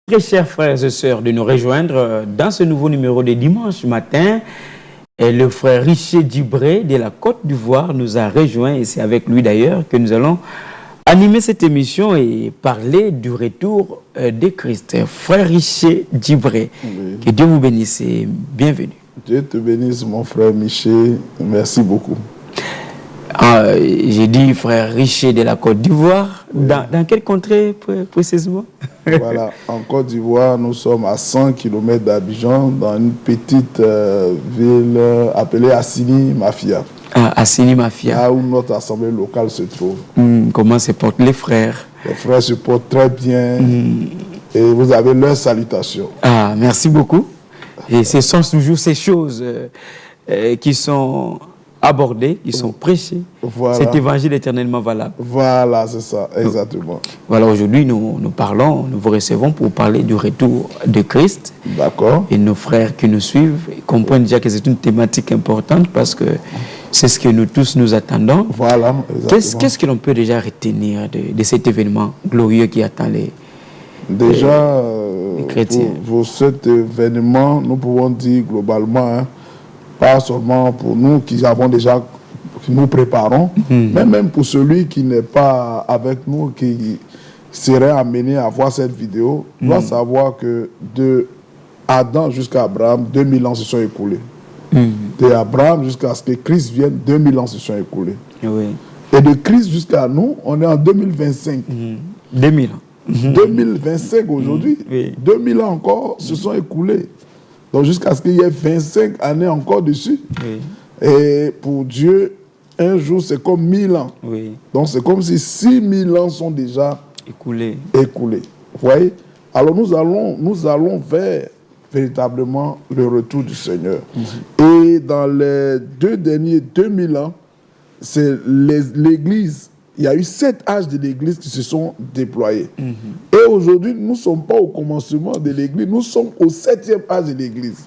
Très chers frères et sœurs, de nous rejoindre dans ce nouveau numéro de dimanche matin. Et le frère Richer Djibré de la Côte d'Ivoire nous a rejoint et c'est avec lui d'ailleurs que nous allons animer cette émission et parler du retour de Christ. Frère Richer Djibré, oui. Que Dieu vous bénisse et bienvenue. Dieu te bénisse mon frère Michel, merci beaucoup. J'ai dit frère Richer de la Côte d'Ivoire. Oui. Dans quelle contrée précisément? Voilà, en Côte d'Ivoire, nous sommes à 100 km d'Abidjan, dans une petite ville appelée Assini Mafia. Ah, Assini Mafia. Là où notre assemblée locale se trouve. Comment se portent les frères? Les frères se portent très bien et vous avez leurs salutations. Ah, merci beaucoup. Et ce sont toujours ces choses qui sont abordés, qui sont prêchés. Voilà. Cet évangile éternellement valable. Voilà, c'est ça, exactement. Voilà, aujourd'hui, nous parlons, nous vous recevons pour parler du retour de Christ. D'accord. Et nos frères qui nous suivent comprennent déjà que c'est une thématique importante parce que c'est ce que nous tous nous attendons. Voilà, exactement. Qu'est-ce que l'on peut déjà retenir de cet événement glorieux qui attend les chrétiens? Pour cet événement, nous pouvons dire globalement, pas seulement pour nous qui avons déjà, qui nous préparons, mais même pour celui qui n'est pas avec nous, qui serait amené à voir cette vidéo, doit savoir que de Adam jusqu'à Abraham, 2000 ans se sont écoulés. De Abraham jusqu'à ce que Christ vienne, 2000 ans se sont écoulés. Oui. Et de Christ jusqu'à nous, on est en 2025. 2000 ans. 2025 aujourd'hui, 2000 ans encore se sont écoulés. Donc jusqu'à ce qu'il y ait 25 années encore dessus. Oui. Et pour Dieu, un jour c'est comme 1000 ans. Oui. Donc c'est comme si 6000 ans sont déjà écoulés. Vous voyez? Alors nous allons vers véritablement le retour du Seigneur. Et dans les 2 derniers 2000 ans, c'est l'Église. Il y a eu 7 âges de l'Église qui se sont déployés. Et aujourd'hui, nous ne sommes pas au commencement de l'Église, nous sommes au 7e âge de l'Église.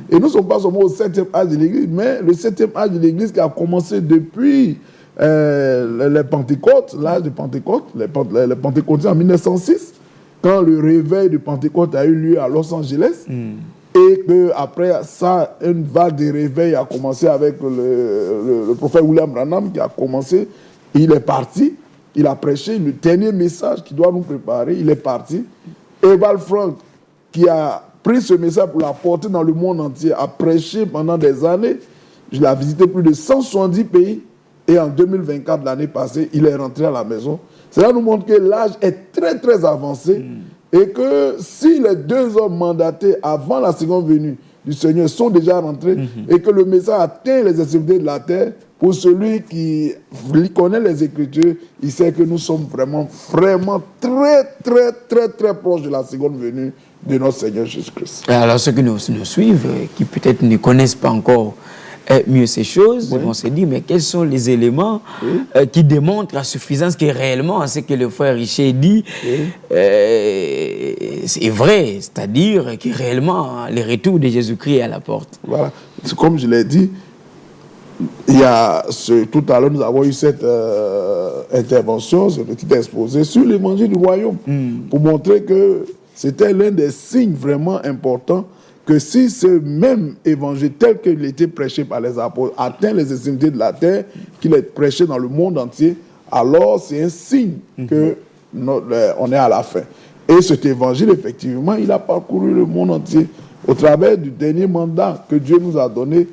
Et nous ne sommes pas seulement au 7e âge de l'Église, mais le 7e âge de l'Église qui a commencé depuis les Pentecôtes, l'âge de Pentecôte, les Pentecôtiens en 1906, quand le réveil de Pentecôte a eu lieu à Los Angeles. Et qu'après ça, une vague de réveil a commencé avec le prophète William Branham qui a commencé. Il est parti, il a prêché le dernier message qui doit nous préparer, il est parti. Eval Frank, qui a pris ce message pour l'apporter dans le monde entier, a prêché pendant des années. Je l'ai visité plus de 170 pays. Et en 2024, l'année passée, il est rentré à la maison. Cela nous montre que l'âge est très, très avancé. Et que si les 2 hommes mandatés avant la seconde venue du Seigneur sont déjà rentrés, et que le message atteint les extrémités de la terre, pour celui qui connaît les Écritures, il sait que nous sommes vraiment très, très, très, très proches de la seconde venue de notre Seigneur Jésus-Christ. Alors ceux qui nous suivent, qui peut-être ne connaissent pas encore mieux ces choses, vont se dire, mais quels sont les éléments qui démontrent à suffisance que réellement ce que le frère Richer dit c'est vrai, c'est-à-dire que réellement le retour de Jésus-Christ est à la porte. Voilà, comme je l'ai dit, tout à l'heure, nous avons eu cette intervention, ce petit exposé sur l'évangile du royaume, pour montrer que c'était l'un des signes vraiment importants que si ce même évangile tel qu'il était prêché par les apôtres atteint les extrémités de la terre, qu'il est prêché dans le monde entier, alors c'est un signe qu'on est à la fin. Et cet évangile, effectivement, il a parcouru le monde entier au travers du dernier mandat que Dieu nous a donné.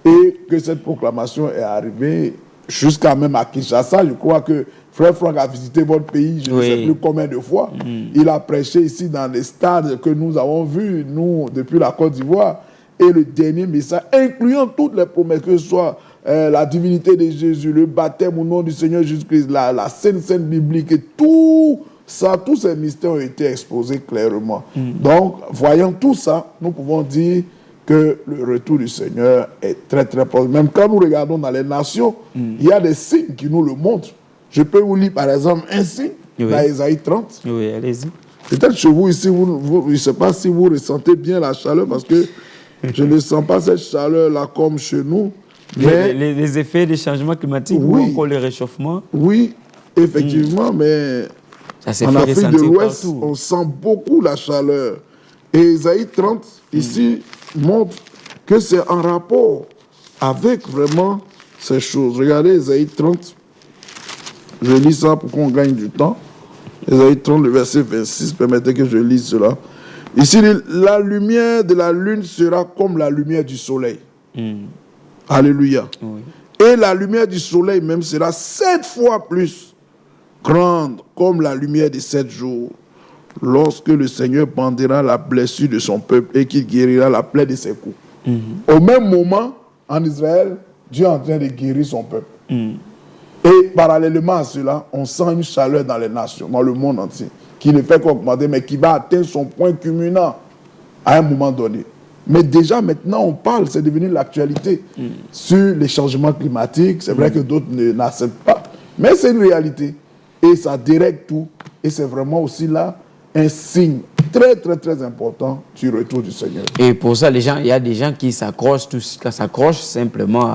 Et que cette proclamation est arrivée jusqu'à même à Kinshasa. Je crois que Frère Franck a visité votre pays, je ne sais plus combien de fois. Il a prêché ici dans les stades que nous avons vus, nous, depuis la Côte d'Ivoire. Et le dernier message, incluant toutes les promesses, que ce soit la divinité de Jésus, le baptême au nom du Seigneur Jésus-Christ, la Sainte biblique, et tout ça, tous ces mystères ont été exposés clairement. Donc, voyant tout ça, nous pouvons dire que le retour du Seigneur est très très proche. Même quand nous regardons dans les nations, il y a des signes qui nous le montrent. Je peux vous lire par exemple un signe dans Ésaïe 30. Oui, allez-y. Peut-être chez vous ici, je ne sais pas si vous ressentez bien la chaleur parce que je ne sens pas cette chaleur-là comme chez nous. Mais les effets des changements climatiques ou encore le réchauffement. Oui, effectivement, mais en Afrique de l'Ouest, on sent beaucoup la chaleur. Et Ésaïe 30, ici, montre que c'est en rapport avec vraiment ces choses. Regardez Ésaïe 30. Je lis ça pour qu'on gagne du temps. Ésaïe 30, le verset 26, permettez que je lise cela. Ici, la lumière de la lune sera comme la lumière du soleil. Alléluia. Oui. Et la lumière du soleil même sera 7 fois plus grande comme la lumière des 7 jours, lorsque le Seigneur bandera la blessure de son peuple et qu'il guérira la plaie de ses coups. Au même moment, en Israël, Dieu est en train de guérir son peuple. Et parallèlement à cela, on sent une chaleur dans les nations, dans le monde entier, qui ne fait qu'augmenter, mais qui va atteindre son point culminant à un moment donné. Mais déjà maintenant, on parle, c'est devenu l'actualité sur les changements climatiques. C'est vrai que d'autres n'acceptent pas, mais c'est une réalité. Et ça dérègle tout. Et c'est vraiment aussi là un signe très, très, très important du retour du Seigneur. Et pour ça, il y a des gens qui s'accrochent simplement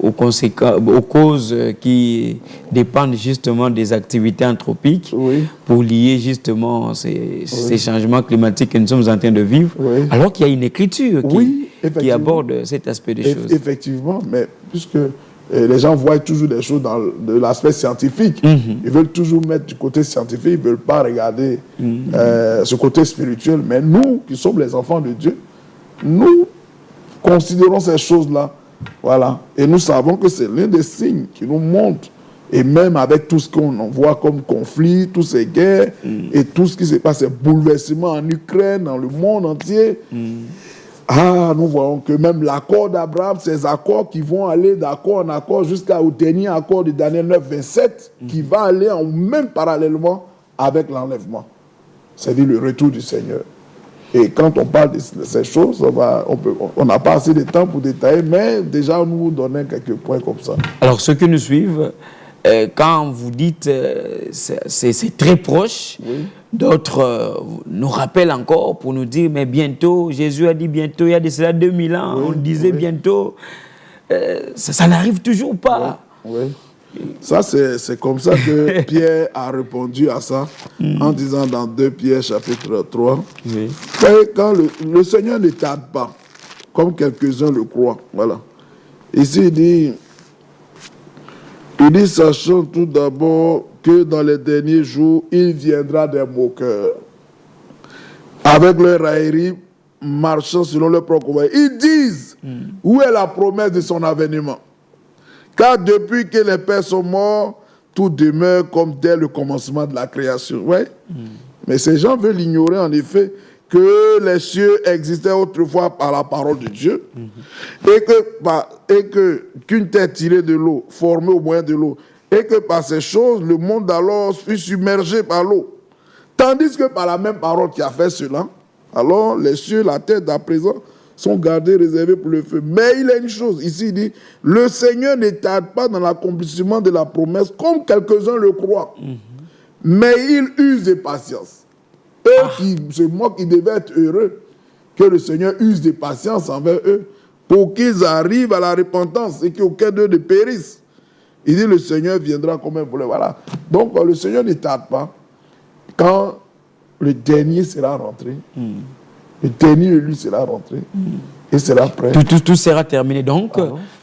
aux causes qui dépendent justement des activités anthropiques pour lier justement ces changements climatiques que nous sommes en train de vivre, alors qu'il y a une écriture qui aborde cet aspect des choses. Effectivement, mais puisque les gens voient toujours des choses de l'aspect scientifique, ils veulent toujours mettre du côté scientifique, ils ne veulent pas regarder ce côté spirituel, mais nous qui sommes les enfants de Dieu, nous considérons ces choses-là, voilà. Et nous savons que c'est l'un des signes qui nous montre, et même avec tout ce qu'on voit comme conflit, toutes ces guerres, et tout ce qui se passe, ces bouleversements en Ukraine, dans le monde entier, nous voyons que même l'accord d'Abraham, ces accords qui vont aller d'accord en accord jusqu'au dernier accord de Daniel 9, 27, qui va aller même parallèlement avec l'enlèvement. C'est-à-dire le retour du Seigneur. Et quand on parle de ces choses, on n'a pas assez de temps pour détailler, mais déjà nous donner quelques points comme ça. Alors ceux qui nous suivent, quand vous dites c'est très proche, d'autres nous rappellent encore pour nous dire, mais bientôt, Jésus a dit bientôt, il y a de cela 2000 ans, on disait bientôt, ça n'arrive toujours pas. Ça, c'est comme ça que Pierre a répondu à ça en disant dans 2 Pierre chapitre 3, quand le Seigneur ne tarde pas, comme quelques-uns le croient. Voilà. Ici, il dit, sachant tout d'abord que dans les derniers jours, il viendra des moqueurs, avec leur raillerie, marchant selon leur propre convaincre. Ils disent, où est la promesse de son avènement? Car depuis que les pères sont morts, tout demeure comme dès le commencement de la création. Mais ces gens veulent ignorer en effet que les cieux existaient autrefois par la parole de Dieu et qu'une terre tirée de l'eau, formée au moyen de l'eau, et que par ces choses, le monde alors fut submergé par l'eau. Tandis que par la même parole qui a fait cela, alors les cieux, la terre d'à présent, sont gardés, réservés pour le feu. Mais il y a une chose, ici il dit, le Seigneur ne tarde pas dans l'accomplissement de la promesse, comme quelques-uns le croient. Mais il use de patience. Eux qui se moquent, ils devaient être heureux que le Seigneur use de patience envers eux, pour qu'ils arrivent à la repentance et qu'aucun d'eux ne périsse. Il dit, le Seigneur viendra comme un voleur. Voilà. Donc le Seigneur ne tarde pas. Quand le dernier sera rentré, le dernier élu sera rentré et sera prêt. Tout sera terminé. Donc,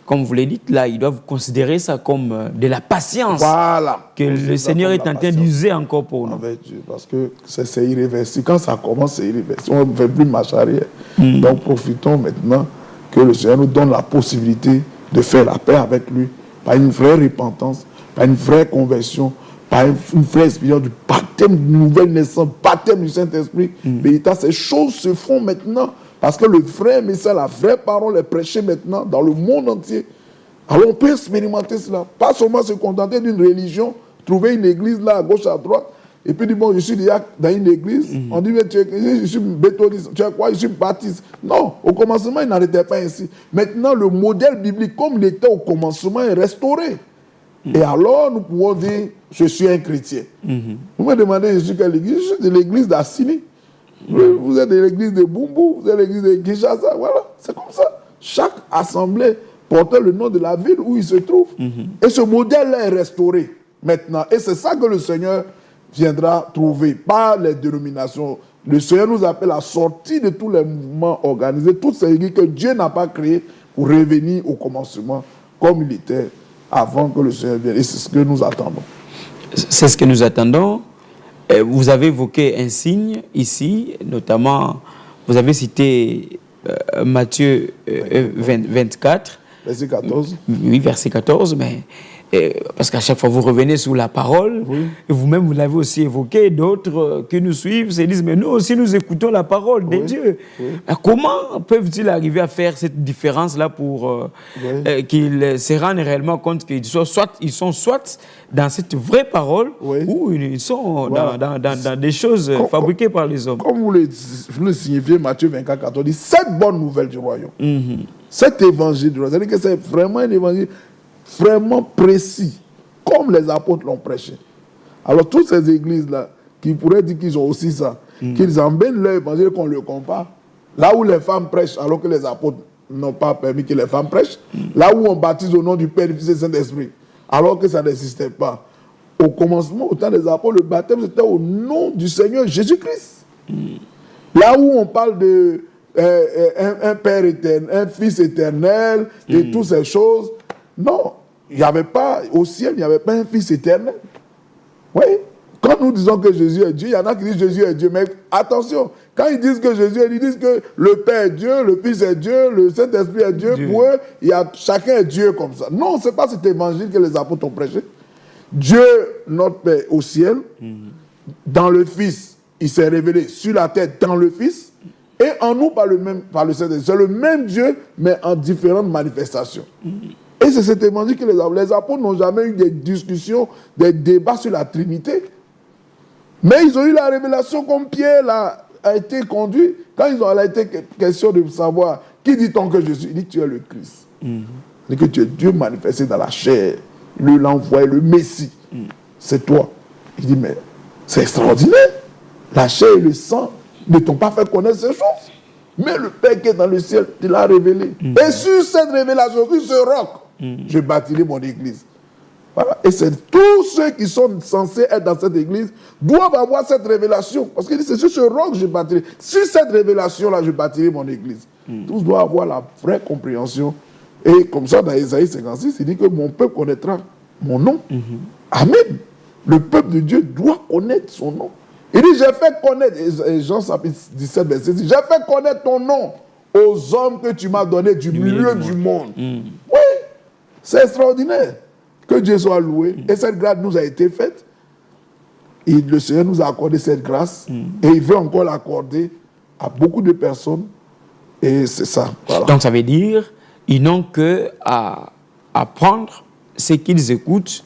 comme vous l'avez dit, là, ils doivent considérer ça comme de la patience. Voilà. Que le Seigneur est en train d'user encore pour nous. Avec Dieu, parce que c'est irréversible. Quand ça commence, c'est irréversible. On ne fait plus marche arrière. Donc, profitons maintenant que le Seigneur nous donne la possibilité de faire la paix avec lui par une vraie repentance, par une vraie conversion, par une vraie expérience du baptême de nouvelle naissance, baptême du Saint-Esprit. Ces choses se font maintenant parce que le vrai message, la vraie parole est prêchée maintenant dans le monde entier. Alors on peut expérimenter cela. Pas seulement se contenter d'une religion, trouver une église là à gauche, à droite, et puis il dit, bon, je suis déjà dans une église. On dit, mais tu es chrétien, je suis bétoniste. Tu es quoi? Je suis baptiste. Non, au commencement, il n'en était pas ainsi. Maintenant, le modèle biblique, comme il était au commencement, est restauré. Et alors, nous pouvons dire, je suis un chrétien. Vous me demandez, je suis quelle église? Je suis de l'église d'Assini. Vous êtes de l'église de Bumbu, vous êtes de l'église de Kinshasa. Voilà, c'est comme ça. Chaque assemblée portait le nom de la ville où il se trouve. Et ce modèle-là est restauré maintenant. Et c'est ça que le Seigneur viendra trouver, pas les dénominations. Le Seigneur nous appelle à sortir de tous les mouvements organisés, toutes ces églises que Dieu n'a pas créées pour revenir au commencement comme il était avant que le Seigneur vienne. Et c'est ce que nous attendons. C'est ce que nous attendons. Vous avez évoqué un signe ici, notamment, vous avez cité Matthieu 24. Verset 14. Oui, verset 14, mais parce qu'à chaque fois vous revenez sur la parole, et vous-même vous l'avez aussi évoqué, d'autres qui nous suivent se disent, mais nous aussi nous écoutons la parole de Dieu. Comment peuvent-ils arriver à faire cette différence-là pour qu'ils se rendent réellement compte qu'ils sont soit dans cette vraie parole, ou ils sont dans des choses fabriquées par les hommes. Comme vous le signifiez, Matthieu 24, 14 dit, cette bonne nouvelle du royaume, cet évangile du royaume, c'est-à-dire que c'est vraiment un évangile vraiment précis, comme les apôtres l'ont prêché. Alors, toutes ces églises-là, qui pourraient dire qu'ils ont aussi ça, qu'ils emmènent leur évangile, qu'on le compare, là où les femmes prêchent, alors que les apôtres n'ont pas permis que les femmes prêchent, là où on baptise au nom du Père, du Fils et du Saint-Esprit, alors que ça n'existait pas. Au commencement, au temps des apôtres, le baptême, c'était au nom du Seigneur Jésus-Christ. Là où on parle de un Père éternel, un Fils éternel, et toutes ces choses, non, il n'y avait pas, au ciel, il n'y avait pas un Fils éternel. Oui, quand nous disons que Jésus est Dieu, il y en a qui disent Jésus est Dieu, mais attention, quand ils disent que Jésus est Dieu, ils disent que le Père est Dieu, le Fils est Dieu, le Saint-Esprit est Dieu. Pour eux, chacun est Dieu comme ça. Non, ce n'est pas cet évangile que les apôtres ont prêché. Dieu, notre Père, au ciel, dans le Fils, il s'est révélé sur la terre dans le Fils, et en nous par le Saint-Esprit. C'est le même Dieu, mais en différentes manifestations. Et c'est cet évangile que les apôtres n'ont jamais eu des discussions, des débats sur la Trinité. Mais ils ont eu la révélation comme Pierre a été conduit. Quand il a été question de savoir qui dit-on que je suis, il dit tu es le Christ. Il dit que tu es Dieu manifesté dans la chair, l'envoyé, le Messie. C'est toi. Il dit mais c'est extraordinaire. La chair et le sang ne t'ont pas fait connaître ces choses. Mais le Père qui est dans le ciel te l'a révélé. Et sur cette révélation, sur ce roc, je bâtirai mon église. Voilà. Et c'est tous ceux qui sont censés être dans cette église doivent avoir cette révélation. Parce qu'il dit, c'est sur ce roc que je bâtirai. Sur cette révélation-là, je bâtirai mon église. Tous doivent avoir la vraie compréhension. Et comme ça, dans Ésaïe 56, il dit que mon peuple connaîtra mon nom. Amen. Le peuple de Dieu doit connaître son nom. Il dit, j'ai fait connaître, Jean chapitre 17, verset 6, j'ai fait connaître ton nom aux hommes que tu m'as donné du milieu du monde. Oui, c'est extraordinaire. Que Dieu soit loué. Et cette grâce nous a été faite. Et le Seigneur nous a accordé cette grâce. Et il veut encore l'accorder à beaucoup de personnes. Et c'est ça. Voilà. Donc ça veut dire, ils n'ont qu'à apprendre ce qu'ils écoutent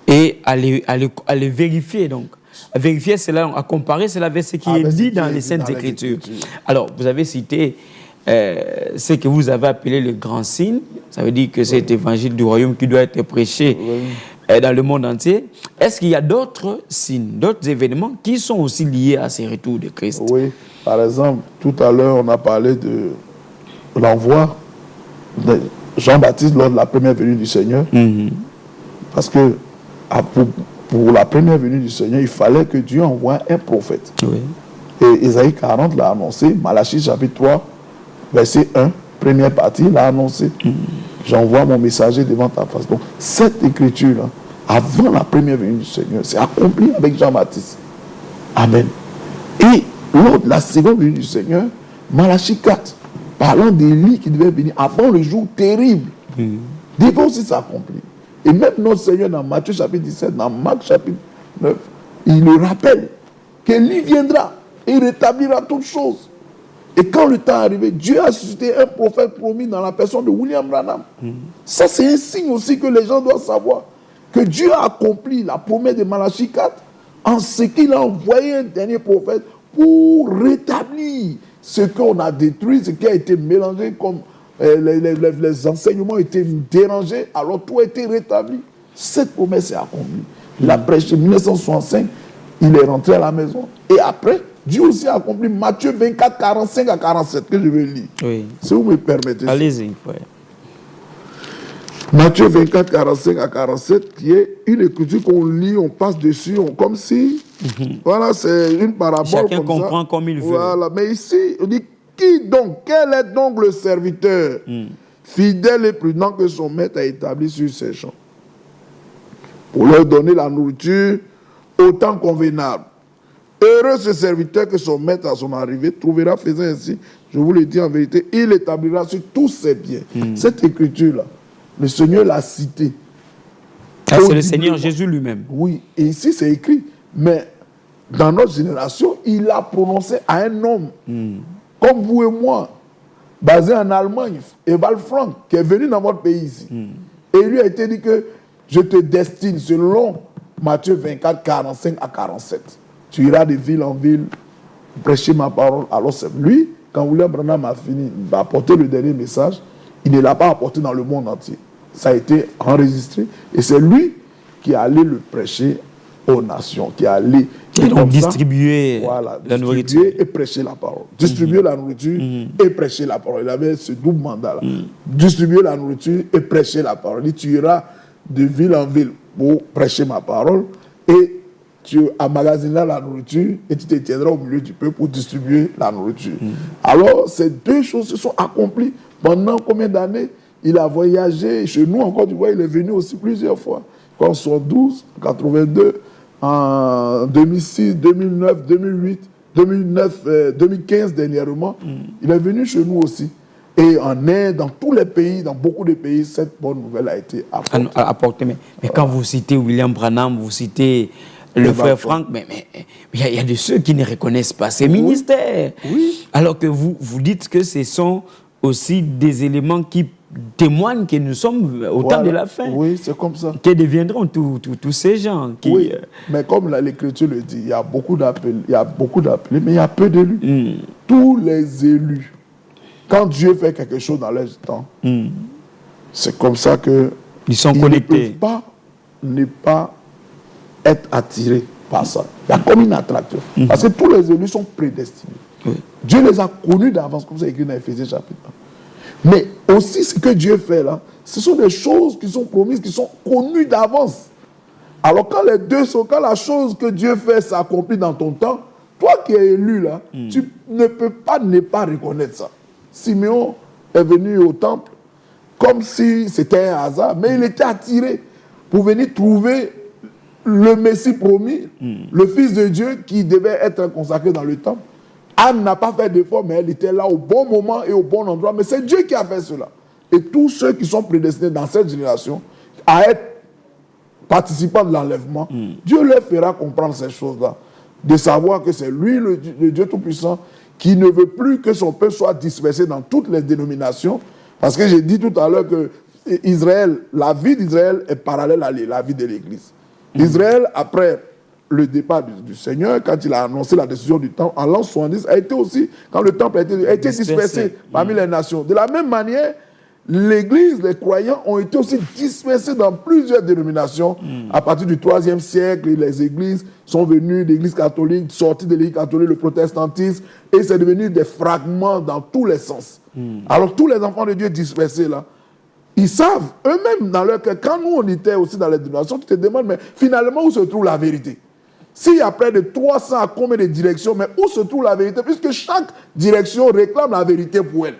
et à les vérifier. Donc, à vérifier cela, à comparer cela avec ce qui est dit dans les Saintes Écritures. Alors, vous avez cité ce que vous avez appelé le grand signe. Ça veut dire que c'est l'évangile du royaume qui doit être prêché dans le monde entier. Est-ce qu'il y a d'autres signes, d'autres événements qui sont aussi liés à ces retours de Christ? Oui, par exemple, tout à l'heure, on a parlé de l'envoi de Jean-Baptiste lors de la première venue du Seigneur. Parce que pour la première venue du Seigneur, il fallait que Dieu envoie un prophète. Et Ésaïe 40 l'a annoncé, Malachie chapitre 3, verset 1, première partie, l'a annoncé. J'envoie mon messager devant ta face. Donc, cette écriture-là, avant la première venue du Seigneur, c'est accompli avec Jean-Baptiste. Amen. Et lors de la seconde venue du Seigneur, Malachie 4, parlant d'Élie qui devait venir avant le jour terrible, devait aussi s'accomplir. Et même notre Seigneur, dans Matthieu chapitre 17, dans Marc chapitre 9, il le rappelle qu'Élie viendra et il rétablira toutes choses. Et quand le temps est arrivé, Dieu a suscité un prophète promis dans la personne de William Branham. Ça, c'est un signe aussi que les gens doivent savoir. Que Dieu a accompli la promesse de Malachie 4 en ce qu'il a envoyé un dernier prophète pour rétablir ce qu'on a détruit, ce qui a été mélangé, comme les enseignements ont été dérangés, alors tout a été rétabli. Cette promesse est accomplie. Il a prêché en 1965, il est rentré à la maison. Et après, Dieu aussi a accompli Matthieu 24, 45 à 47, que je vais lire. Oui. Si vous me permettez. Allez-y, frère. Matthieu 24, 45 à 47, qui est une écriture qu'on lit, on passe dessus, comme si, voilà, c'est une parabole. Chacun comme comprend ça. comme il veut. Voilà, mais ici, on dit, qui donc, quel est donc le serviteur fidèle et prudent que son maître a établi sur ses champs, pour leur donner la nourriture au temps convenable. Heureux ce serviteur que son maître à son arrivée trouvera faisant ainsi, je vous le dis en vérité, il établira sur tous ses biens. Cette écriture-là, le Seigneur l'a citée. Ah, c'est le Seigneur Jésus lui-même. Oui, et ici c'est écrit. Mais dans notre génération, il l'a prononcé à un homme, comme vous et moi, basé en Allemagne, Ewald Frank, qui est venu dans votre pays ici. Et il lui a été dit que je te destine, selon Matthieu 24, 45 à 47. Tu iras de ville en ville, prêcher ma parole. Alors c'est lui, quand William Branham a fini d'apporter le dernier message, il ne l'a pas apporté dans le monde entier. Ça a été enregistré et c'est lui qui est allé le prêcher aux nations, qui est allé distribuer la nourriture et prêcher la parole. Distribuer la nourriture et prêcher la parole. Il avait ce double mandat-là. Distribuer la nourriture et prêcher la parole. Il dit, tu iras de ville en ville pour prêcher ma parole et tu emmagasineras la nourriture et tu te tiendras au milieu du peuple pour distribuer la nourriture. Alors, ces deux choses se sont accomplies. Pendant combien d'années il a voyagé chez nous en Côte d'Ivoire, il est venu aussi plusieurs fois. En 72, en 82, en 2006, 2009, 2008, 2009, 2015 dernièrement, il est venu chez nous aussi. Et en Inde, dans tous les pays, dans beaucoup de pays, cette bonne nouvelle a été apportée. Mais quand vous citez William Branham, vous citez le frère Frank, mais il y a de ceux qui ne reconnaissent pas ces ministères. Oui. Alors que vous dites que ce sont aussi des éléments qui témoignent que nous sommes au temps de la fin. Oui, c'est comme ça. Que deviendront tous ces gens qui... Oui, mais comme l'Écriture le dit, il y a beaucoup d'appelés, mais il y a peu d'élus. Tous les élus, quand Dieu fait quelque chose dans leur temps, c'est comme ça que ils sont connectés. Ne peuvent pas ne pas être attirés par ça. Il y a comme une attraction. Parce que tous les élus sont prédestinés. Dieu les a connus d'avance, comme ça écrit dans Éphésiens chapitre 1. Mais aussi ce que Dieu fait là, ce sont des choses qui sont promises, qui sont connues d'avance. Alors quand les deux sont, quand la chose que Dieu fait s'accomplit dans ton temps, toi qui es élu là, tu ne peux pas ne pas reconnaître ça. Simeon est venu au temple comme si c'était un hasard, mais il était attiré pour venir trouver le Messie promis, le Fils de Dieu qui devait être consacré dans le temple. Anne n'a pas fait d'effort, mais elle était là au bon moment et au bon endroit. Mais c'est Dieu qui a fait cela. Et tous ceux qui sont prédestinés dans cette génération à être participants de l'enlèvement, Dieu leur fera comprendre ces choses-là. De savoir que c'est lui, le Dieu Tout-Puissant, qui ne veut plus que son peuple soit dispersé dans toutes les dénominations. Parce que j'ai dit tout à l'heure que Israël, la vie d'Israël est parallèle à la vie de l'Église. Israël, après le départ du Seigneur, quand il a annoncé la décision du temple, en l'an 70, a été aussi, quand le temple a été dispersé parmi les nations. De la même manière, l'Église, les croyants ont été aussi dispersés dans plusieurs dénominations. À partir du IIIe siècle, les églises sont venues, l'Église catholique, sorties de l'Église catholique, le protestantisme, et c'est devenu des fragments dans tous les sens. Alors tous les enfants de Dieu dispersés là, ils savent eux-mêmes dans leur cœur, quand nous on était aussi dans les dénominations, tu te demandes, mais finalement où se trouve la vérité? S'il y a près de 300 à combien de directions, mais où se trouve la vérité? Puisque chaque direction réclame la vérité pour elle.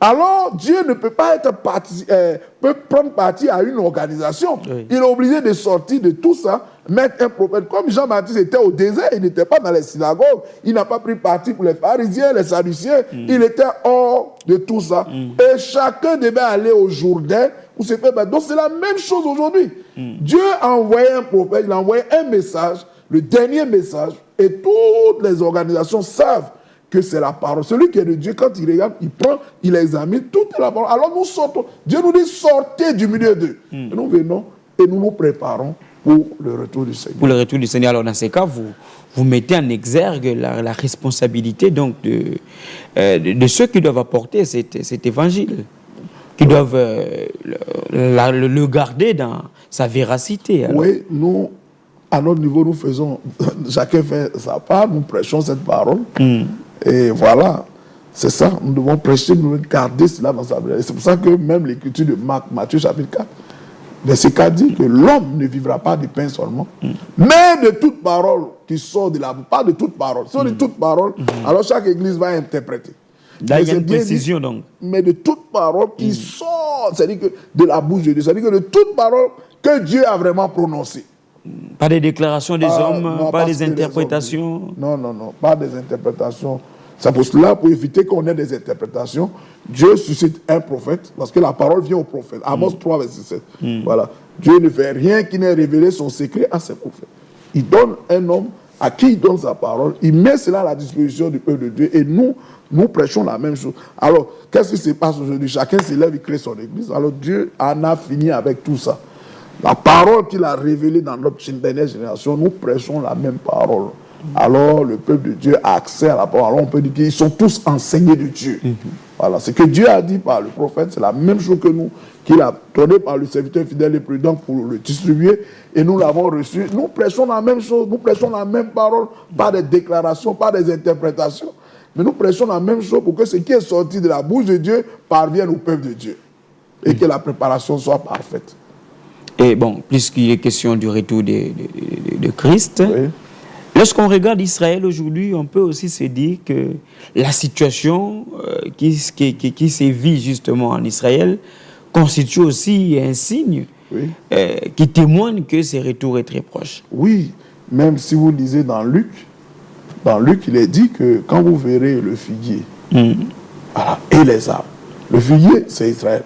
Alors, Dieu ne peut pas peut prendre parti à une organisation. Il est obligé de sortir de tout ça, mettre un prophète. Comme Jean-Baptiste était au désert, il n'était pas dans les synagogues, il n'a pas pris parti pour les pharisiens, les sadduciens, il était hors de tout ça. Et chacun devait aller au Jourdain pour se faire battre. Donc c'est la même chose aujourd'hui. Dieu a envoyé un prophète, il a envoyé un message, le dernier message, et toutes les organisations savent que c'est la parole. Celui qui est de Dieu, quand il regarde, il prend, il examine, tout est la parole. Alors nous sortons. Dieu nous dit, sortez du milieu d'eux. Et nous venons et nous nous préparons pour le retour du Seigneur. Pour le retour du Seigneur. Alors, dans ces cas, vous mettez en exergue la responsabilité donc de ceux qui doivent apporter cet évangile, qui doivent le garder dans sa véracité. Alors. Oui, nous, à notre niveau, nous faisons, chacun fait sa part, nous prêchons cette parole. Et voilà, c'est ça, nous devons prêcher, nous devons garder cela dans sa vérité. C'est pour ça que même l'écriture de Matthieu chapitre 4, verset 4 dit que l'homme ne vivra pas de pain seulement, mais de toute parole qui sort de la bouche. Pas de toute parole. Si on dit toute parole, alors chaque église va interpréter. Là, il y a une précision donc. Mais de toute parole qui sort, c'est-à-dire que de la bouche de Dieu, c'est-à-dire que de toute parole que Dieu a vraiment prononcée. Pas des déclarations des hommes, non, pas des interprétations. Non, pas des interprétations. C'est pour cela, pour éviter qu'on ait des interprétations, Dieu suscite un prophète, parce que la parole vient au prophète. Amos 3, verset 7. Voilà. Dieu ne fait rien qui n'ait révélé son secret à ses prophètes. Il donne un homme à qui il donne sa parole, il met cela à la disposition du peuple de Dieu, et nous prêchons la même chose. Alors, qu'est-ce qui se passe aujourd'hui? Chacun s'élève, il crée son église. Alors, Dieu en a fini avec tout ça. La parole qu'il a révélée dans notre dernière génération, nous prêchons la même parole. Alors, le peuple de Dieu a accès à la parole. Alors, on peut dire qu'ils sont tous enseignés de Dieu. Voilà. Ce que Dieu a dit par le prophète, c'est la même chose que nous, qu'il a donné par le serviteur fidèle et prudent pour le distribuer. Et nous l'avons reçu. Nous prêchons la même chose. Nous prêchons la même parole. Pas des déclarations, pas des interprétations. Mais nous prêchons la même chose pour que ce qui est sorti de la bouche de Dieu parvienne au peuple de Dieu. Et que la préparation soit parfaite. Et bon, puisqu'il est question du retour de Christ, oui. Lorsqu'on regarde Israël aujourd'hui, on peut aussi se dire que la situation qui sévit justement en Israël constitue aussi un signe qui témoigne que ce retour est très proche. Oui, même si vous lisez dans Luc, il est dit que quand vous verrez le figuier voilà, et les arbres, le figuier c'est Israël,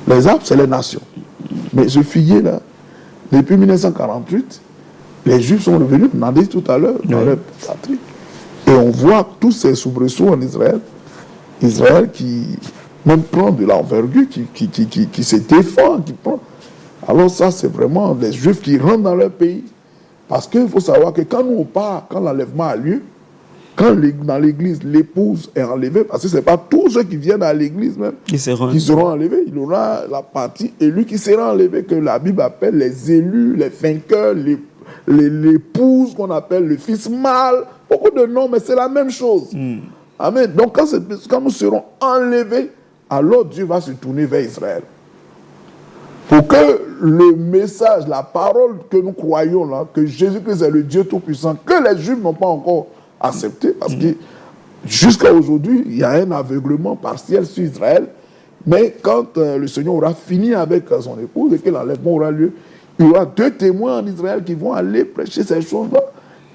les arbres c'est les nations. Mais ce figuier-là, depuis 1948, les Juifs sont revenus, on a dit tout à l'heure, dans leur patrie. Et on voit tous ces soubresauts en Israël. Israël qui même prend de l'envergure, qui se défend, qui prend. Alors ça, c'est vraiment les Juifs qui rentrent dans leur pays. Parce qu'il faut savoir que quand nous on part, quand l'enlèvement a lieu, quand dans l'église, l'épouse est enlevée, parce que ce n'est pas tous ceux qui viennent à l'église même qui seront enlevés. Il y aura la partie élue qui sera enlevée, que la Bible appelle les élus, les vainqueurs, l'épouse qu'on appelle le fils mâle. Beaucoup de noms, mais c'est la même chose. Amen. Donc quand nous serons enlevés, alors Dieu va se tourner vers Israël. Pour que le message, la parole que nous croyons là, que Jésus-Christ est le Dieu Tout-Puissant, que les Juifs n'ont pas encore accepté, parce que jusqu'à aujourd'hui, il y a un aveuglement partiel sur Israël, mais quand le Seigneur aura fini avec son épouse et que l'enlèvement aura lieu, il y aura 2 témoins en Israël qui vont aller prêcher ces choses-là,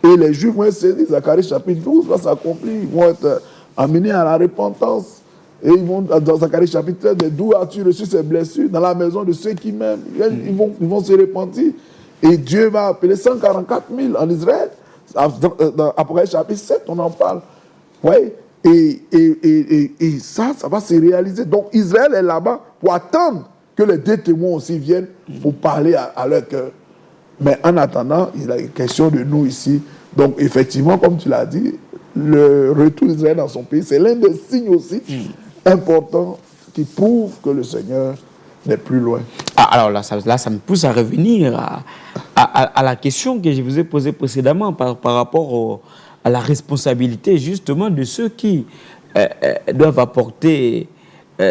et les Juifs vont être saisis. Zacharie chapitre 12 va s'accomplir, ils vont être amenés à la repentance, et ils vont, dans Zacharie chapitre 13, d'où as-tu reçu ces blessures? Dans la maison de ceux qui m'aiment, ils vont se repentir, et Dieu va appeler 144 000 en Israël. Dans Apocalypse chapitre 7, on en parle. Ouais. Et ça va se réaliser. Donc Israël est là-bas pour attendre que les 2 témoins aussi viennent pour parler à leur cœur. Mais en attendant, il est question de nous ici. Donc effectivement, comme tu l'as dit, le retour d'Israël dans son pays, c'est l'un des signes aussi importants qui prouvent que le Seigneur n'est plus loin. Alors là, ça me pousse à revenir à la question que je vous ai posée précédemment par rapport à la responsabilité justement de ceux qui doivent apporter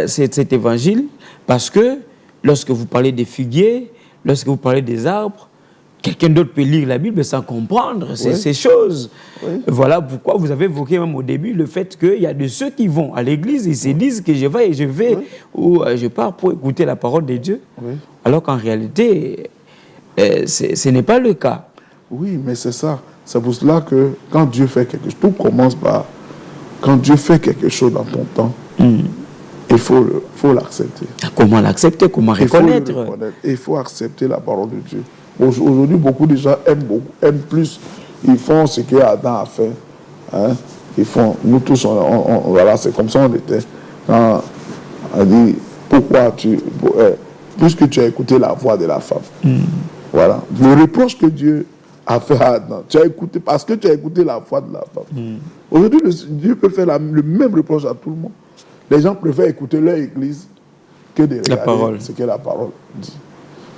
cet évangile, parce que lorsque vous parlez des figuiers, lorsque vous parlez des arbres, quelqu'un d'autre peut lire la Bible sans comprendre ces choses. Oui. Voilà pourquoi vous avez évoqué même au début le fait qu'il y a de ceux qui vont à l'église et se disent que je vais ou je pars pour écouter la parole de Dieu, alors qu'en réalité, ce n'est pas le cas. Oui, mais c'est ça. C'est pour cela que quand Dieu fait quelque chose, tout commence par quand Dieu fait quelque chose dans ton temps, il faut l'accepter. Comment l'accepter? Comment reconnaître? Il faut accepter la parole de Dieu. Aujourd'hui, beaucoup de gens aiment plus. Ils font ce qu'Adam a fait. Hein? Ils font, nous tous, voilà, c'est comme ça on était. Quand on dit, pourquoi puisque tu as écouté la voix de la femme. Voilà. Le reproche que Dieu a fait à Adam. Tu as écouté, parce que tu as écouté la foi de la femme. Aujourd'hui, Dieu peut faire le même reproche à tout le monde. Les gens préfèrent écouter leur église que de regarder ce que la parole dit.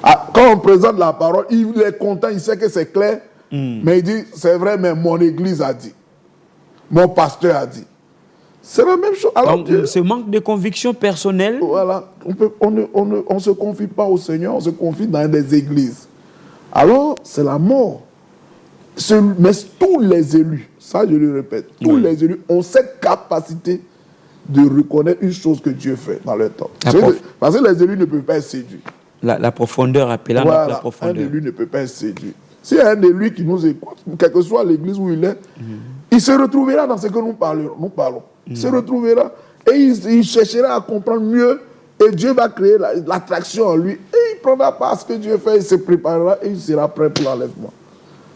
Ah, quand on présente la parole, il est content, il sait que c'est clair, mais il dit, c'est vrai, mais mon église a dit. Mon pasteur a dit. C'est la même chose. Alors, donc, ce manque de conviction personnelle. Voilà. On ne se confie pas au Seigneur, on se confie dans des églises. Alors, c'est la mort. Mais tous les élus, ça je le répète, tous les élus ont cette capacité de reconnaître une chose que Dieu fait dans leur temps. Parce que les élus ne peuvent pas être séduits. La profondeur appelant voilà, la profondeur. Un élu ne peut pas être séduit. S'il y a un élu qui nous écoute, quelle que soit l'église où il est, il se retrouvera dans ce que nous parlons. Il se retrouvera et il cherchera à comprendre mieux et Dieu va créer l'attraction en lui et il prendra part à ce que Dieu fait, il se préparera et il sera prêt pour l'enlèvement.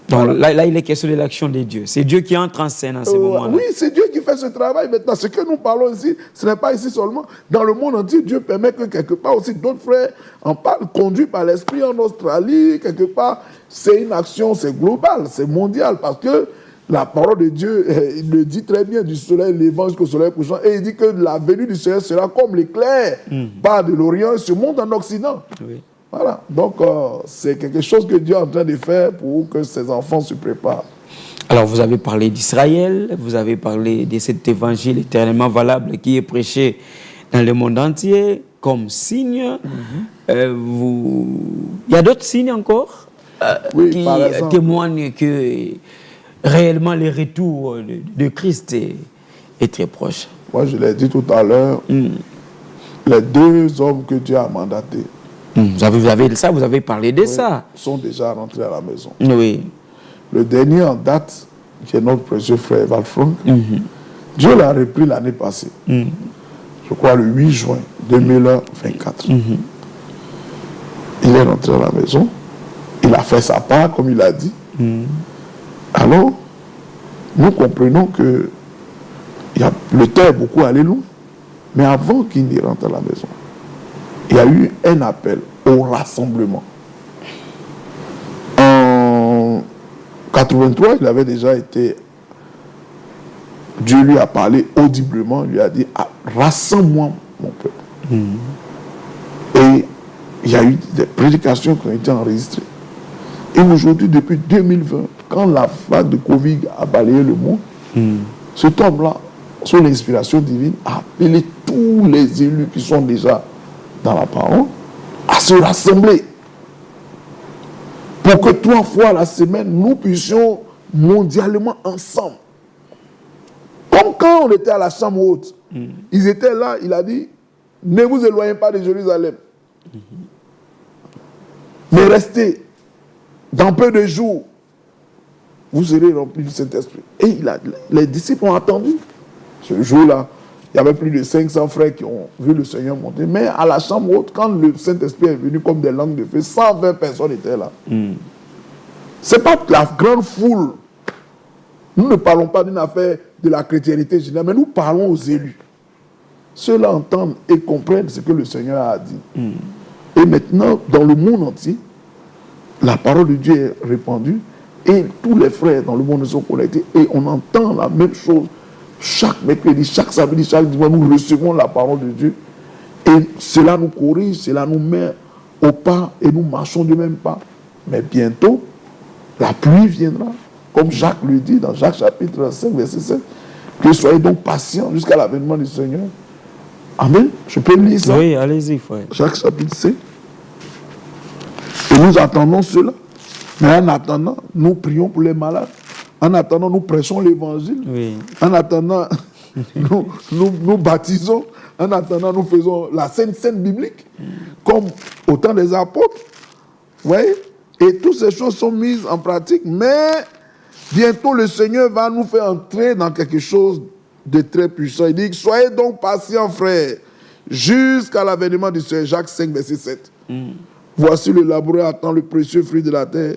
Donc là, il est question de l'action de Dieu. C'est Dieu qui entre en scène en ce moment-là. Oui, c'est Dieu qui fait ce travail. Maintenant, ce que nous parlons ici, ce n'est pas ici seulement. Dans le monde entier, Dieu permet que quelque part aussi d'autres frères en parlent, conduits par l'Esprit en Australie, quelque part. C'est une action, c'est global, c'est mondial, parce que la parole de Dieu, il le dit très bien, du soleil levant jusqu'au soleil couchant, et il dit que la venue du Seigneur sera comme l'éclair, part de l'Orient et se monte en Occident. Oui. Voilà, donc c'est quelque chose que Dieu est en train de faire pour que ses enfants se préparent. Alors vous avez parlé d'Israël, vous avez parlé de cet évangile éternellement valable qui est prêché dans le monde entier comme signe. Il y a d'autres signes encore qui témoignent que réellement le retour de Christ est très proche. Moi je l'ai dit tout à l'heure, les deux hommes que Dieu a mandatés, vous avez parlé de ça. Sont déjà rentrés à la maison. Oui. Le dernier en date, qui est notre précieux frère Valfranc, Dieu l'a repris l'année passée. Je crois le 8 juin 2024. Il est rentré à la maison. Il a fait sa part, comme il a dit. Alors, nous comprenons que le temps est beaucoup allé loin. Mais avant qu'il n'y rentre à la maison, il y a eu un appel au rassemblement. En 83, il avait déjà été... Dieu lui a parlé audiblement, lui a dit « Rassemble-moi, mon peuple. Et il y a eu des prédications qui ont été enregistrées. Et aujourd'hui, depuis 2020, quand la vague de Covid a balayé le monde, cet homme-là, sous l'inspiration divine, a appelé tous les élus qui sont déjà dans la parole à se rassembler pour que 3 fois la semaine, nous puissions mondialement ensemble. Comme quand on était à la chambre haute, ils étaient là, il a dit, ne vous éloignez pas de Jérusalem, mais restez, dans peu de jours, vous serez remplis du Saint-Esprit. Et les disciples ont attendu. Ce jour-là, il y avait plus de 500 frères qui ont vu le Seigneur monter. Mais à la chambre haute, quand le Saint-Esprit est venu comme des langues de feu, 120 personnes étaient là. Ce n'est pas la grande foule. Nous ne parlons pas d'une affaire de la chrétienté générale, mais nous parlons aux élus. Ceux-là entendent et comprennent ce que le Seigneur a dit. Et maintenant, dans le monde entier, la parole de Dieu est répandue et tous les frères dans le monde sont connectés et on entend la même chose. Chaque mercredi, chaque samedi, chaque dimanche, nous recevons la parole de Dieu. Et cela nous corrige, cela nous met au pas et nous marchons du même pas. Mais bientôt, la pluie viendra. Comme Jacques le dit dans Jacques chapitre 5, verset 7. Que soyez donc patients jusqu'à l'avènement du Seigneur. Amen. Je peux lire ça? Oui, allez-y, frère. Jacques chapitre 5. Et nous attendons cela. Mais en attendant, nous prions pour les malades. En attendant, nous prêchons l'évangile. Oui. En attendant, nous baptisons. En attendant, nous faisons la scène biblique. Comme au temps des apôtres. Vous voyez? Et toutes ces choses sont mises en pratique. Mais bientôt, le Seigneur va nous faire entrer dans quelque chose de très puissant. Il dit, soyez donc patients, frères, jusqu'à l'avènement du Seigneur. Jacques 5, verset 7. Voici le laboureur attend le précieux fruit de la terre,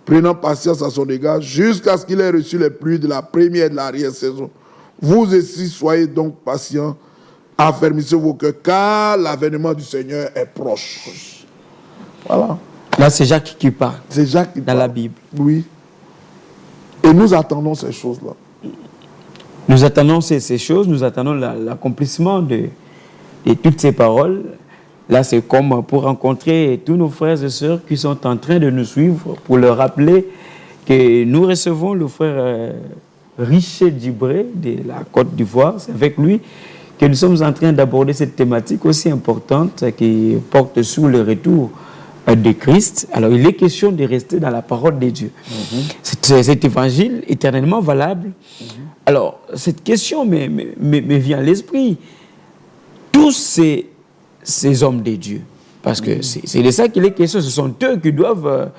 prenant patience à son égard, jusqu'à ce qu'il ait reçu les pluies de la première et de l'arrière-saison. Vous aussi, soyez donc patients, affermissez vos cœurs, car l'avènement du Seigneur est proche. Voilà. Là, c'est Jacques qui parle. C'est Jacques qui dans parle. la Bible. Oui. Et nous attendons ces choses-là. Nous attendons ces choses, nous attendons l'accomplissement de toutes ces paroles. Là, c'est comme pour rencontrer tous nos frères et sœurs qui sont en train de nous suivre, pour leur rappeler que nous recevons le frère Richer Djibré de la Côte d'Ivoire. C'est avec lui que nous sommes en train d'aborder cette thématique aussi importante qui porte sur le retour de Christ. Alors, il est question de rester dans la parole de Dieu. Cet évangile éternellement valable. Alors, cette question me vient à l'esprit. Tous ces hommes de Dieu, parce que c'est de ça qu'il est question, ce sont eux qui doivent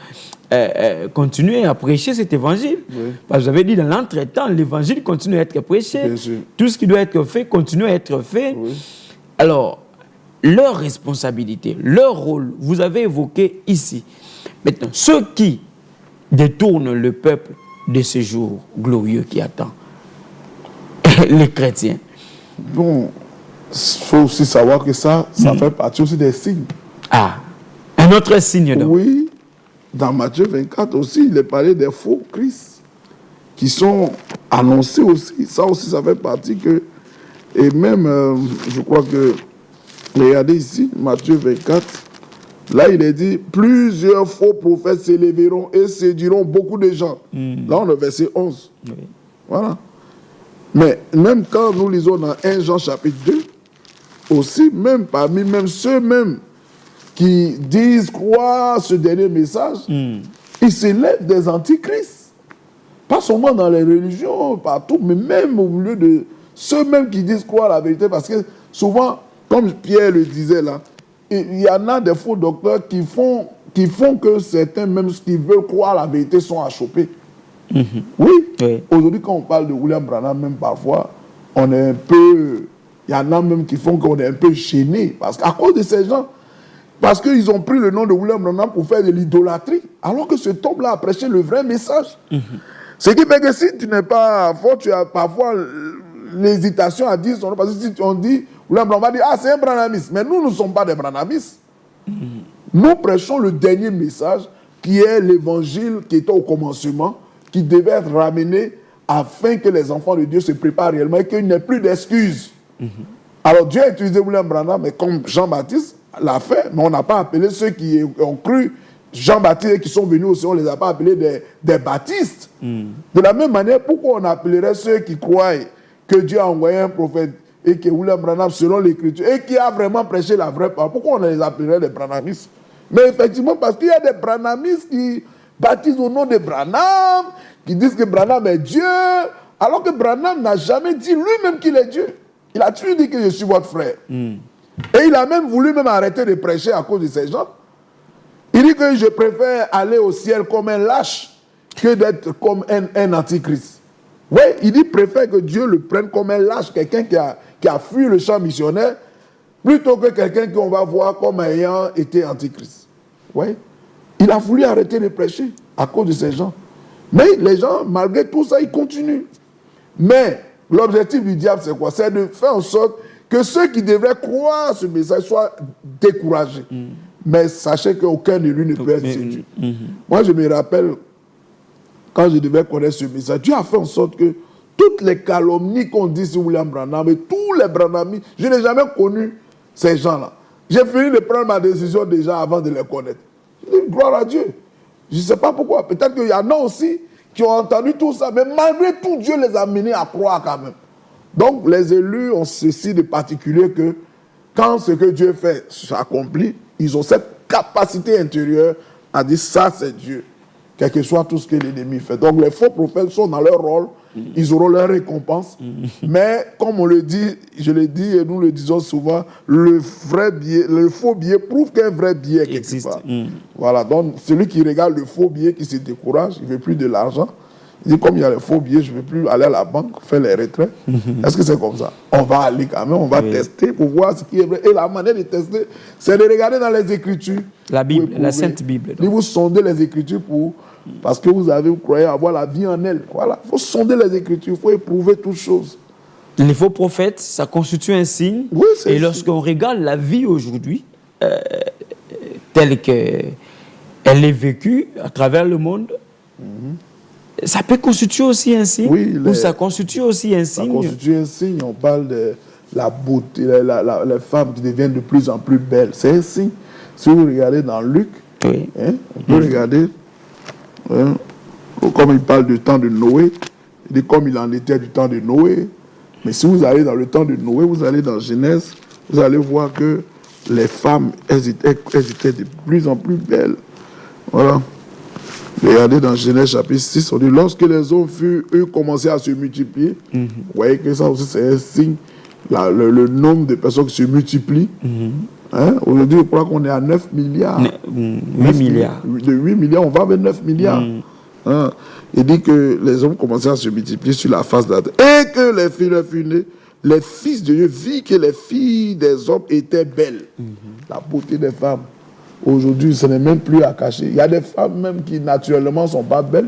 continuer à prêcher cet évangile. Oui. Parce que vous avez dit, dans l'entretemps, l'évangile continue à être prêché. Bien sûr. Tout ce qui doit être fait continue à être fait. Oui. Alors, leur responsabilité, leur rôle, vous avez évoqué ici. Maintenant, ceux qui détournent le peuple de ce jour glorieux qui attend, les chrétiens. Bon, il faut aussi savoir que ça fait partie aussi des signes. Ah, un autre signe donc. Oui, dans Matthieu 24 aussi, il est parlé des faux Christ qui sont annoncés aussi. Ça aussi, ça fait partie que... Et même, je crois que... Regardez ici, Matthieu 24. Là, il est dit, plusieurs faux prophètes s'élèveront et séduiront beaucoup de gens. Là, on est au verset 11. Oui. Voilà. Mais même quand nous lisons dans 1 Jean chapitre 2, aussi, même parmi même ceux-mêmes qui disent croire ce dernier message, ils s'élèvent des antichrists. Pas seulement dans les religions, partout, mais même au milieu de ceux-mêmes qui disent croire la vérité. Parce que souvent, comme Pierre le disait là, il y en a des faux docteurs qui font que certains, même ceux qui veulent croire la vérité, sont achoppés. Oui. Aujourd'hui, quand on parle de William Branham, même parfois, on est un peu... Il y en a même qui font qu'on est un peu gêné. Parce qu'à cause de ces gens, parce qu'ils ont pris le nom de William Branham pour faire de l'idolâtrie, alors que cet homme-là a prêché le vrai message. Ce qui fait que si tu n'es pas fort, tu as parfois l'hésitation à dire son nom. Parce que si on dit, William Branham va dire, ah, c'est un branhamiste. Mais nous ne sommes pas des branhamistes. Nous prêchons le dernier message, qui est l'évangile qui était au commencement, qui devait être ramené afin que les enfants de Dieu se préparent réellement et qu'il n'y ait plus d'excuses. Alors Dieu a utilisé William Branham, mais comme Jean-Baptiste l'a fait, mais on n'a pas appelé ceux qui ont cru Jean-Baptiste et qui sont venus aussi, on ne les a pas appelés des baptistes. De la même manière, pourquoi on appellerait ceux qui croient que Dieu a envoyé un prophète et que William Branham, selon l'Écriture, et qui a vraiment prêché la vraie parole, pourquoi on les appellerait des branhamistes? Mais effectivement, parce qu'il y a des branhamistes qui baptisent au nom de Branham, qui disent que Branham est Dieu, alors que Branham n'a jamais dit lui-même qu'il est Dieu. Il a toujours dit que je suis votre frère. Et il a même voulu même arrêter de prêcher à cause de ces gens. Il dit que je préfère aller au ciel comme un lâche que d'être comme un antichrist. Oui, il dit préfère que Dieu le prenne comme un lâche, quelqu'un qui a fui le champ missionnaire, plutôt que quelqu'un qu'on va voir comme ayant été antichrist. Oui. Il a voulu arrêter de prêcher à cause de ces gens. Mais les gens, malgré tout ça, ils continuent. Mais l'objectif du diable, c'est quoi? C'est de faire en sorte que ceux qui devraient croire ce message soient découragés. Mais sachez qu'aucun de lui ne peut être séduit. Moi, je me rappelle, quand je devais connaître ce message, Dieu a fait en sorte que toutes les calomnies qu'on dit sur William Branham et tous les Branhamistes, je n'ai jamais connu ces gens-là. J'ai fini de prendre ma décision déjà avant de les connaître. Je dis, gloire à Dieu. Je ne sais pas pourquoi. Peut-être qu'il y en a aussi qui ont entendu tout ça, mais malgré tout, Dieu les a menés à croire quand même. Donc, les élus ont ceci de particulier que quand ce que Dieu fait s'accomplit, ils ont cette capacité intérieure à dire ça, c'est Dieu, quel que soit tout ce que l'ennemi fait. Donc, les faux prophètes sont dans leur rôle, ils auront leur récompense. Mais, comme on le dit, je le dis et nous le disons souvent, le faux billet prouve qu'un vrai billet est quelque part. Voilà, donc celui qui regarde le faux billet, qui se décourage, il ne veut plus de l'argent. Il dit, comme il y a les faux billets, je ne vais plus aller à la banque, faire les retraits. Est-ce que c'est comme ça? On va aller quand même, on va tester pour voir ce qui est vrai. Et la manière de tester, c'est de regarder dans les Écritures. La Bible, la Sainte Bible. Donc. Vous sondez les Écritures parce que vous croyez avoir la vie en elle. Voilà, il faut sonder les Écritures, il faut éprouver toutes choses. Les faux prophètes, ça constitue un signe. Oui, et lorsqu'on regarde la vie aujourd'hui, telle que elle est vécue à travers le monde. Ça peut constituer aussi un signe, oui, ou ça constitue aussi un signe. Ça constitue un signe, on parle de la beauté, les femmes qui deviennent de plus en plus belles. C'est un signe. Si vous regardez dans Luc, Oui. On peut regarder, comme il parle du temps de Noé, il dit comme il en était du temps de Noé. Mais si vous allez dans le temps de Noé, vous allez dans Genèse, vous allez voir que les femmes, elles étaient de plus en plus belles. Voilà. Regardez dans Genèse chapitre 6, on dit lorsque les hommes eux, commencé à se multiplier, vous voyez que ça aussi c'est un signe, le nombre de personnes qui se multiplient. Aujourd'hui, je crois qu'on est à 9 milliards. 8 milliards. De 8 milliards, on va vers 9 milliards. Il dit que les hommes commençaient à se multiplier sur la face de la terre. Et que les filles leur furent nées. Les fils de Dieu virent que les filles des hommes étaient belles. La beauté des femmes. Aujourd'hui, ce n'est même plus à cacher. Il y a des femmes même qui naturellement ne sont pas belles,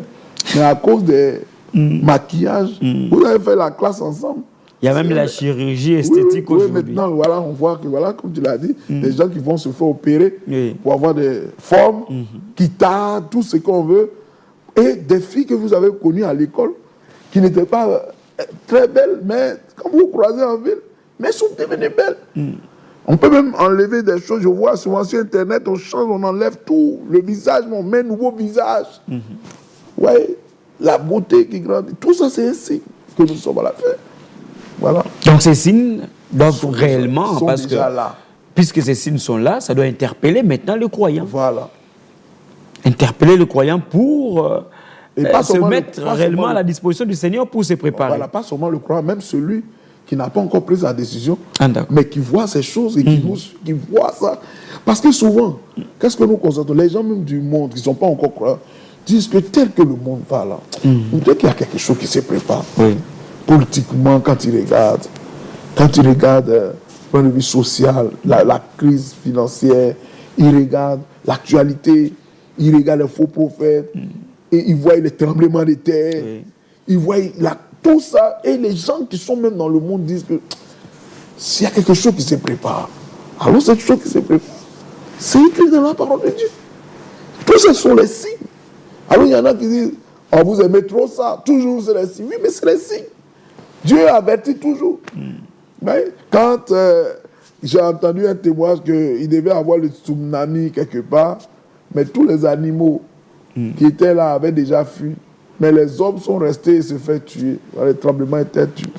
mais à cause des maquillages, vous avez fait la classe ensemble. Il y a même la chirurgie esthétique aujourd'hui. Oui, maintenant, voilà, on voit que, voilà, comme tu l'as dit, des gens qui vont se faire opérer pour avoir des formes, qui tardent, tout ce qu'on veut. Et des filles que vous avez connues à l'école, qui n'étaient pas très belles, mais quand vous croisez en ville, mais elles sont devenues belles. On peut même enlever des choses. Je vois souvent sur Internet, on change, on enlève tout. Le visage, on met un nouveau visage. Ouais, la beauté qui grandit. Tout ça, c'est un signe que nous sommes à la fin. Voilà. Donc ces signes doivent réellement, sont parce que là. Puisque ces signes sont là, ça doit interpeller maintenant le croyant. Voilà. Interpeller le croyant pour se mettre réellement à la disposition du Seigneur pour se préparer. Voilà, pas seulement le croyant, même celui qui n'a pas encore pris sa décision, mais qui voit ces choses et qui voit ça. Parce que souvent, qu'est-ce que nous constatons? Les gens même du monde qui ne sont pas encore croyants disent que tel que le monde va là, peut-être qu'il y a quelque chose qui se prépare. Politiquement, quand ils regardent, point de vue social, la crise financière, ils regardent l'actualité, ils regardent les faux prophètes, et ils voient les tremblements de terre, ils voient tout ça, et les gens qui sont même dans le monde disent que s'il y a quelque chose qui se prépare, alors cette chose qui se prépare, c'est écrit dans la parole de Dieu. Tout ça sont les signes. Alors il y en a qui disent, oh, vous aimez trop ça, toujours c'est les signes. Oui, mais c'est les signes. Dieu avertit toujours. Mais quand j'ai entendu un témoignage qu'il devait avoir le tsunami quelque part, mais tous les animaux qui étaient là avaient déjà fui. Mais les hommes sont restés et se fait tuer. Les tremblements étaient tués.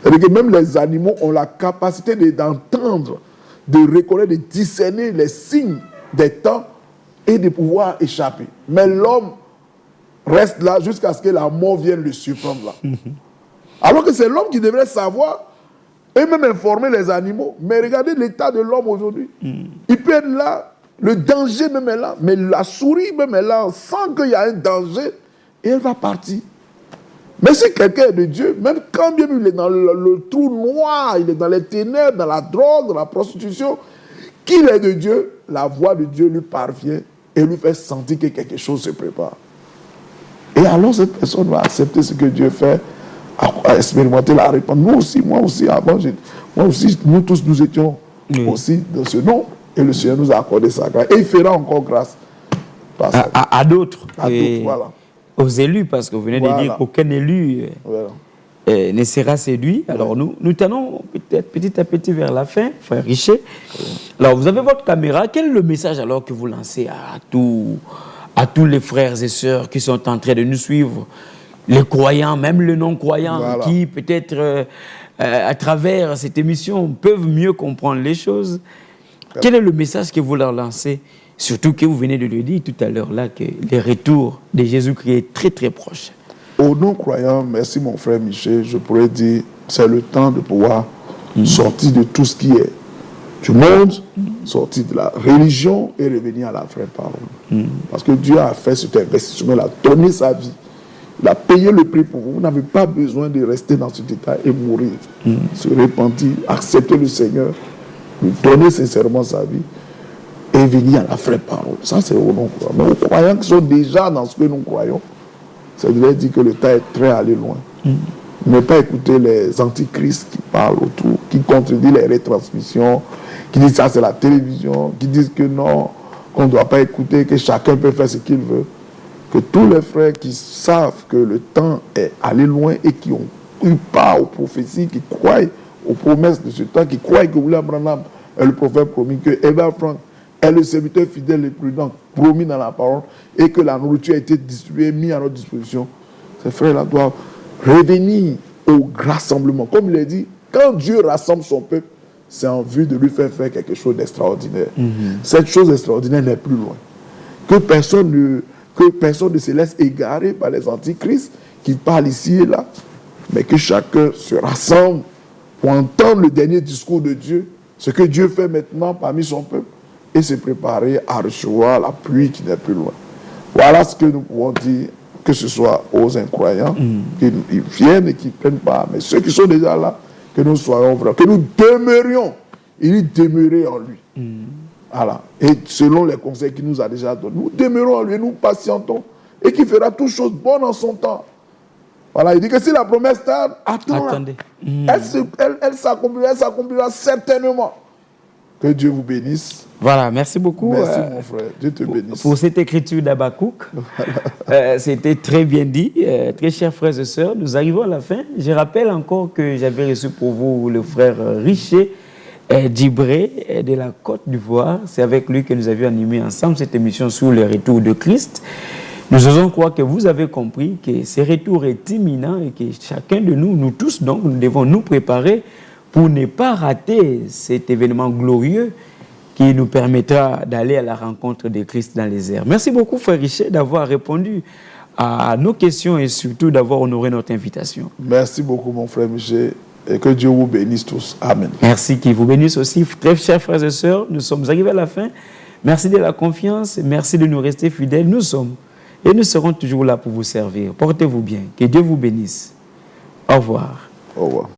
C'est-à-dire que même les animaux ont la capacité d'entendre, de reconnaître, de discerner les signes des temps et de pouvoir échapper. Mais l'homme reste là jusqu'à ce que la mort vienne le surprendre là. Alors que c'est l'homme qui devrait savoir et même informer les animaux. Mais regardez l'état de l'homme aujourd'hui. Il peut être là, le danger même est là, mais la souris même est là, sans qu'il y ait un danger, et elle va partir. Mais si quelqu'un est de Dieu, même quand bien il est dans le trou noir, il est dans les ténèbres, dans la drogue, dans la prostitution, qu'il est de Dieu, la voix de Dieu lui parvient et lui fait sentir que quelque chose se prépare. Et alors cette personne va accepter ce que Dieu fait, à expérimenter la réponse. Nous aussi, moi aussi, avant, nous tous, nous étions aussi dans ce nom, et le Seigneur nous a accordé sa grâce. Et il fera encore grâce. À d'autres. Voilà. Aux élus, parce que vous venez de dire qu'aucun élu ne sera séduit. Alors nous tenons peut-être petit à petit vers la fin, frère Richer. Alors vous avez votre caméra. Quel est le message alors que vous lancez à tous les frères et sœurs qui sont en train de nous suivre, les croyants, même les non-croyants, qui peut-être à travers cette émission peuvent mieux comprendre les choses? Quel est le message que vous leur lancez? Surtout que vous venez de le dire tout à l'heure là, que le retour de Jésus-Christ est très très proche. Aux non-croyants, merci mon frère Michel, je pourrais dire, c'est le temps de pouvoir sortir de tout ce qui est du monde, sortir de la religion et revenir à la vraie parole. Parce que Dieu a fait cet investissement, il a donné sa vie, il a payé le prix pour vous. Vous n'avez pas besoin de rester dans cet état et mourir. Se repentir, accepter le Seigneur, lui donner sincèrement sa vie et venir à la vraie parole. Ça, c'est aux non-croyants. Mais aux croyants qui sont déjà dans ce que nous croyons, ça veut dire que le temps est très allé loin. Ne pas écouter les antichrists qui parlent autour, qui contredisent les retransmissions, qui disent ça c'est la télévision, qui disent que non, qu'on ne doit pas écouter, que chacun peut faire ce qu'il veut. Que tous les frères qui savent que le temps est allé loin et qui ont eu part aux prophéties, qui croient aux promesses de ce temps, qui croient que William Branham est le prophète promis, que Eber Frank est le serviteur fidèle et prudent promis dans la parole et que la nourriture a été distribuée, mise à notre disposition. Ces frères-là doivent revenir au rassemblement. Comme il a dit, quand Dieu rassemble son peuple, c'est en vue de lui faire quelque chose d'extraordinaire. Cette chose extraordinaire n'est plus loin. Que personne ne se laisse égarer par les antichrists qui parlent ici et là, mais que chacun se rassemble pour entendre le dernier discours de Dieu, ce que Dieu fait maintenant parmi son peuple, et se préparer à recevoir la pluie qui n'est plus loin. Voilà ce que nous pouvons dire, que ce soit aux incroyants, qu'ils viennent et qu'ils ne prennent pas, mais ceux qui sont déjà là, que nous soyons vrais, que nous demeurions, il dit demeurer en lui. Voilà. Et selon les conseils qu'il nous a déjà donnés, nous demeurons en lui, nous patientons, et qui fera toutes choses bonnes en son temps. Voilà, il dit que si la promesse tarde, attendez. Elle s'accomplira certainement. Que Dieu vous bénisse. Voilà, merci beaucoup. Merci mon frère, Dieu te bénisse. Pour cette écriture d'Habakkuk, c'était très bien dit. Très chers frères et sœurs, nous arrivons à la fin. Je rappelle encore que j'avais reçu pour vous le frère Richer Dibré de la Côte d'Ivoire. C'est avec lui que nous avions animé ensemble cette émission sur le retour de Christ. Nous osons croire que vous avez compris que ce retour est imminent et que chacun de nous, nous tous donc, nous devons nous préparer pour ne pas rater cet événement glorieux qui nous permettra d'aller à la rencontre de Christ dans les airs. Merci beaucoup, frère Richer, d'avoir répondu à nos questions et surtout d'avoir honoré notre invitation. Merci beaucoup, mon frère Michel, et que Dieu vous bénisse tous. Amen. Merci, qu'il vous bénisse aussi. Très chers frères et sœurs, nous sommes arrivés à la fin. Merci de la confiance, merci de nous rester fidèles. Nous sommes et nous serons toujours là pour vous servir. Portez-vous bien. Que Dieu vous bénisse. Au revoir. Au revoir.